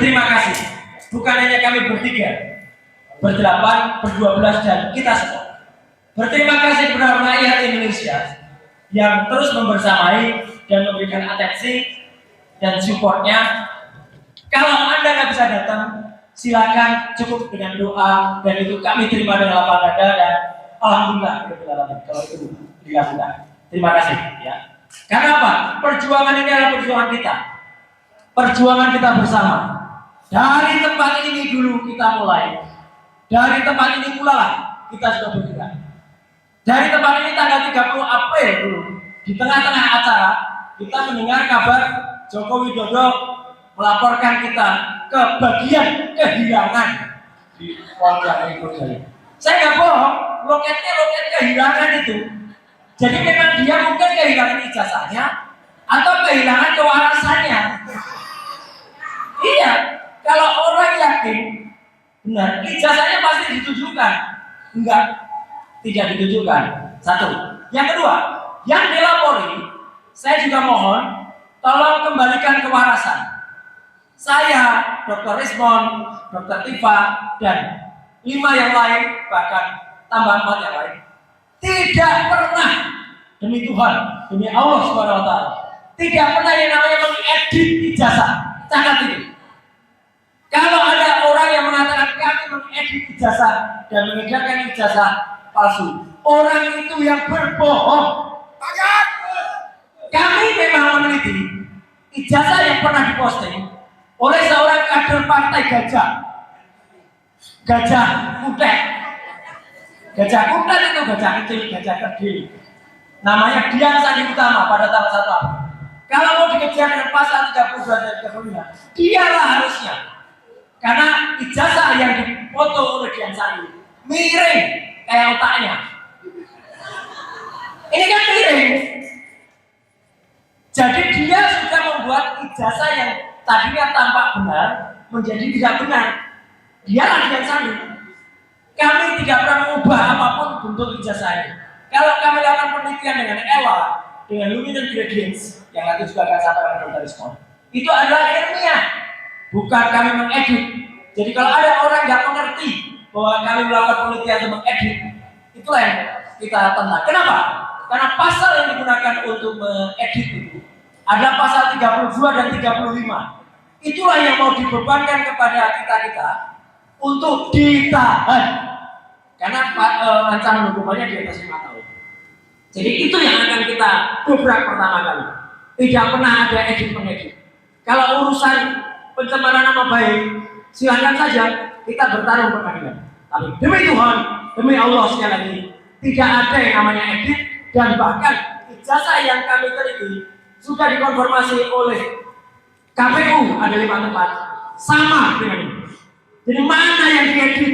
berterima kasih. Bukan hanya kami bertiga, berdelapan, berdua-belas, dan kita semua. Berterima kasih kepada rakyat Indonesia yang terus membersamai dan memberikan atensi dan supportnya. Kalau Anda nggak bisa datang, silakan cukup dengan doa, dan itu kami terima dengan lapang dada, dan alhamdulillah kalau itu dilakukan. Terima kasih ya. Karena apa? Perjuangan ini adalah perjuangan kita. Perjuangan kita bersama. Dari tempat ini dulu kita mulai. Dari tempat ini pula lah kita sudah bergerak. Dari tempat ini tanggal 30 April dulu, di tengah-tengah acara, kita mendengar kabar Joko Widodo melaporkan kita ke bagian kehilangan di Polda Metro Jaya. Saya nggak bohong, loketnya loket kehilangan itu. Jadi memang dia mungkin kehilangan ijazahnya atau kehilangan kewarasannya. Iya, kalau orang yakin benar, ijazahnya pasti ditujukan. Enggak, tidak ditujukan. Satu. Yang kedua, yang dilapori, saya juga mohon tolong kembalikan kewarasan. Saya, Dr. Rismon, Dr. Tifa, dan 5 yang lain, bahkan tambah 4 yang lain, tidak pernah, demi Tuhan, demi Allah SWT, tidak pernah yang namanya mengedit ijazah. Catat ini. Kalau ada orang yang mengatakan kami mengedit ijazah dan mengedarkan ijazah palsu, orang itu yang berbohong. Kami memang meneliti ijazah yang pernah diposting oleh seorang kader partai Gajah Kutek. Gajah Kutek itu gajah kecil, gajah kerdil. Namanya Dian Sandi Utama pada tanggal 1 April. Kalau mau dikejar dengan pasal 32 dan 35, dialah harusnya. Karena ijazah yang dipoto oleh Dian Sandi miring kayak otaknya. Ini kan miring. Jadi dia sudah membuat ijazah yang tadinya tampak benar menjadi tidak benar. Dialah Dian Sandi. Kami tidak pernah mengubah apapun bentuk ijazah ini. Kalau kami lakukan penelitian dengan EWA, dengan luminant gradients, yang nanti juga akan sampaikan Dr. Rismon, itu adalah ilmiah, bukan kami mengedit. Jadi kalau ada orang nggak mengerti bahwa kami melakukan penelitian untuk mengedit, itulah yang kita tentang. Kenapa? Karena pasal yang digunakan untuk mengedit itu adalah pasal 32 dan 35. Itulah yang mau dibebankan kepada kita untuk ditahan. Karena ancaman hukumannya di atas 5 tahun. Jadi itu yang akan kita dobrak pertama kali. Tidak pernah ada edit-mengedit. Kalau urusan pencemaran nama baik, silahkan saja kita bertarung pengadilan. Tapi demi Tuhan, demi Allah sekali lagi, tidak ada yang namanya edit, dan bahkan ijazah yang kami teliti sudah dikonfirmasi oleh KPU, ada 5 tempat sama dengan ini. Jadi mana yang diedit?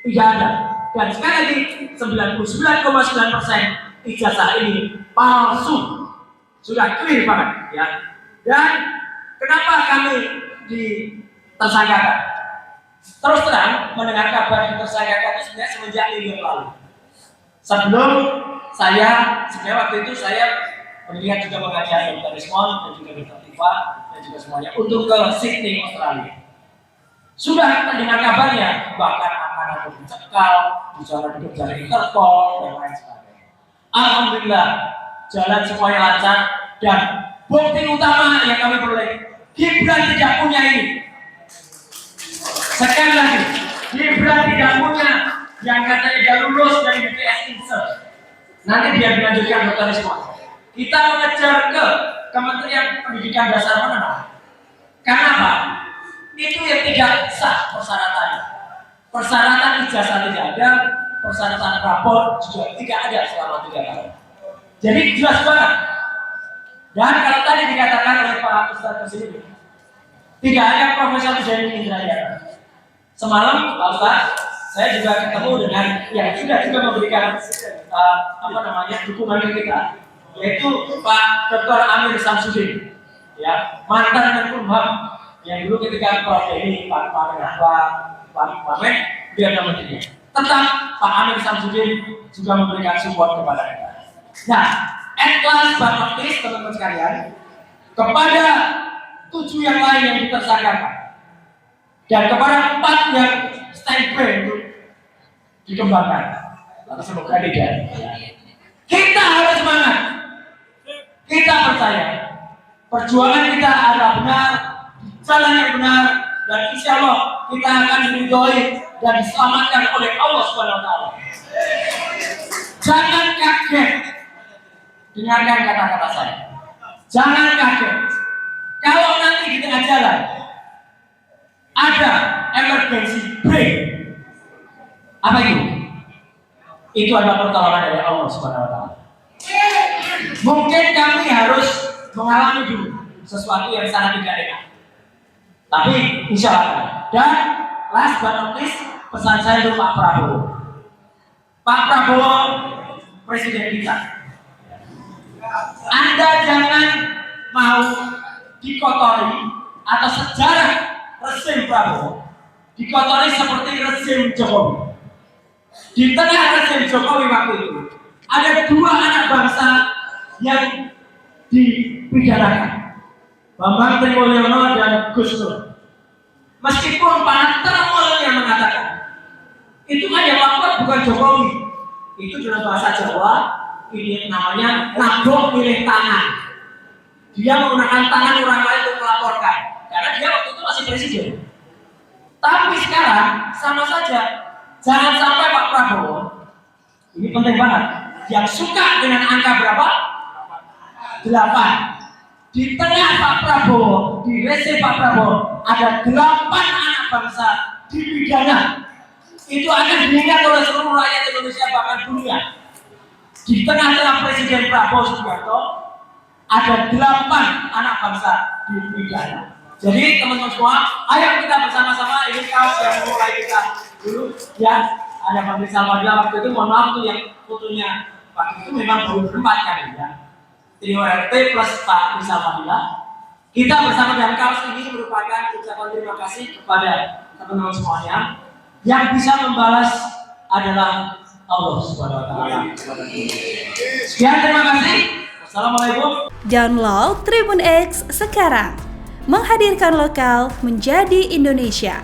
Tidak ada. Dan sekali lagi 99,9% ijazah ini palsu. Sudah clear banget ya. Dan kenapa kami ditersangkakan? Terus terang mendengar kabar ditersangkakan itu sebenarnya semenjak minggu yang lalu. Sebelum sebenarnya waktu itu saya melihat juga mengajari Dr. Rismon dan juga Dr. Tifa dan juga semuanya untuk ke Sydney, Australia. Sudah mendengar kabarnya, bahkan akan ada dicekal, bicara dikejar Interpol dan lain sebagainya. Alhamdulillah, jalan semuanya lancar, dan bukti utama yang kami peroleh, Gibran tidak punya ini. Sekali lagi, Gibran tidak punya yang katanya dia lulus dari BPS Insert. Nanti dia dilanjutkan Dr. Rismon. Kita mengejar ke Kementerian Pendidikan Dasar Menengah. Karena apa? Itu yang tidak sah persyaratannya. Persyaratan ijazah tidak ada, persyaratan rapor juga tidak ada selama 3 tahun. Jadi jelas banget. Dan kalau tadi dikatakan oleh Pak Ustadz Presiden, tidak ada Profesor Zaini Indrayana. Semalam Pak Ustadz, saya juga ketemu dengan yang sudah juga memberikan dukungan ke kita, yaitu Pak Dr. Amir Samsudin, ya, mantan Menkumham, yang dulu ketika Prof. Denny, Pak Wamen, dia ada menterinya. Tetap Pak Amir Samsudin juga memberikan support kepada kita. Nah, at last but not least, teman-teman sekalian, kepada 7 yang lain yang ditersangkakan, Dan kepada 4 yang standby itu dikembangkan. Lalu semoga tidak. Kita harus semangat. Kita percaya perjuangan kita adalah benar, jalan yang benar, dan insya Allah kita akan diridhoi dan diselamatkan oleh Allah SWT. Jangan kaget. Dengarkan kata-kata saya. Jangan kaget. Kalau nanti di tengah jalan ada emergency brake, apa itu? Itu adalah pertolongan dari Allah SWT. Mungkin kami harus mengalami dulu sesuatu yang sangat tidak enak, tapi insya Allah. Dan last but not least, pesan saya untuk Pak Prabowo. Pak Prabowo, Presiden kita. Anda jangan mau dikotori atau sejarah rezim Prabowo dikotori seperti rezim Jokowi. Di tengah rezim Jokowi waktu itu ada 2 anak bangsa yang dipidanakan, Bambang Trimulyono dan Gus Dur. Meskipun Pak Trimulyono yang mengatakan itu kan yang lapor bukan Jokowi, itu dalam bahasa Jawa ini namanya nabok milih tangan. Dia menggunakan tangan orang lain untuk melaporkan, karena dia waktu itu masih presiden. Tapi sekarang sama saja, jangan sampai Pak Prabowo, ini penting banget, yang suka dengan angka berapa? 8. Di tengah Pak Prabowo, di rezim Pak Prabowo ada 8 anak bangsa dipidana. Itu akan diingat oleh seluruh rakyat Indonesia bahkan dunia. Di tengah-tengah Presiden Prabowo Subianto ada 8 anak bangsa dipidana. Jadi teman-teman semua, ayo kita bersama-sama, ini kaos yang mulai kita dulu ya. Ada Pak Rizal Fadila waktu itu, mohon maaf tuh yang fotonya waktu itu memang baru berempat kali ya. Trio RT plus Pak Rizal Fadila. Kita bersama dengan kaos ini merupakan ucapan terima kasih kepada teman-teman semuanya. Yang bisa membalas adalah Allah Subhanahu wa taala. Sekian, terima kasih. Wassalamualaikum. Download Tribun X sekarang. Menghadirkan lokal menjadi Indonesia.